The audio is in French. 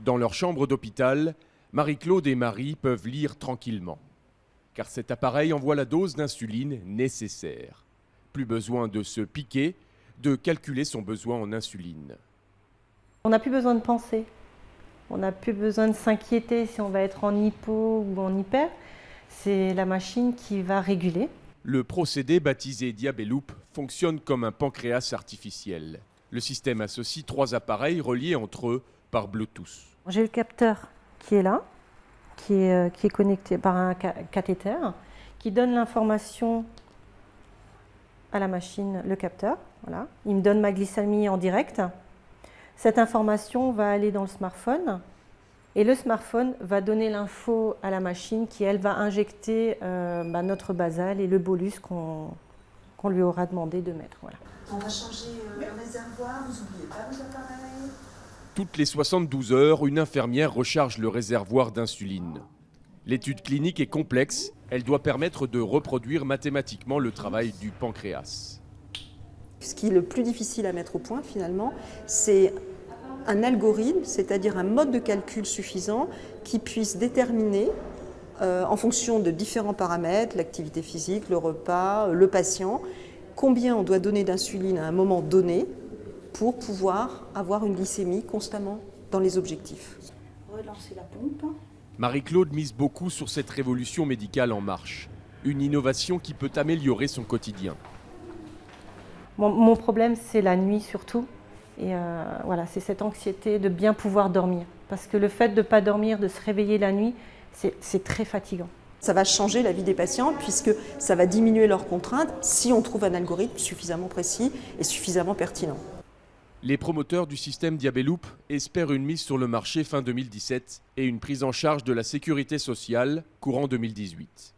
Dans leur chambre d'hôpital, Marie-Claude et Marie peuvent lire tranquillement. Car cet appareil envoie la dose d'insuline nécessaire. Plus besoin de se piquer, de calculer son besoin en insuline. On n'a plus besoin de penser. On n'a plus besoin de s'inquiéter si on va être en hypo ou en hyper. C'est la machine qui va réguler. Le procédé baptisé Diabeloop fonctionne comme un pancréas artificiel. Le système associe 3 appareils reliés entre eux par Bluetooth. J'ai le capteur qui est là, qui est connecté par un cathéter, qui donne l'information à la machine, le capteur. Voilà. Il me donne ma glycémie en direct. Cette information va aller dans le smartphone et le smartphone va donner l'info à la machine qui, elle, va injecter notre basal et le bolus qu'on lui aura demandé de mettre. Voilà. On va changer le réservoir, vous n'oubliez pas vos appareils. Toutes les 72 heures, une infirmière recharge le réservoir d'insuline. L'étude clinique est complexe, elle doit permettre de reproduire mathématiquement le travail du pancréas. Ce qui est le plus difficile à mettre au point finalement, c'est un algorithme, c'est-à-dire un mode de calcul suffisant qui puisse déterminer, en fonction de différents paramètres, l'activité physique, le repas, le patient, combien on doit donner d'insuline à un moment donné pour pouvoir avoir une glycémie constamment dans les objectifs. Relancer la pompe. Marie-Claude mise beaucoup sur cette révolution médicale en marche. Une innovation qui peut améliorer son quotidien. Mon problème, c'est la nuit surtout. Et voilà, c'est cette anxiété de bien pouvoir dormir. Parce que le fait de ne pas dormir, de se réveiller la nuit, c'est très fatigant. Ça va changer la vie des patients puisque ça va diminuer leurs contraintes si on trouve un algorithme suffisamment précis et suffisamment pertinent. Les promoteurs du système Diabeloop espèrent une mise sur le marché fin 2017 et une prise en charge de la sécurité sociale courant 2018.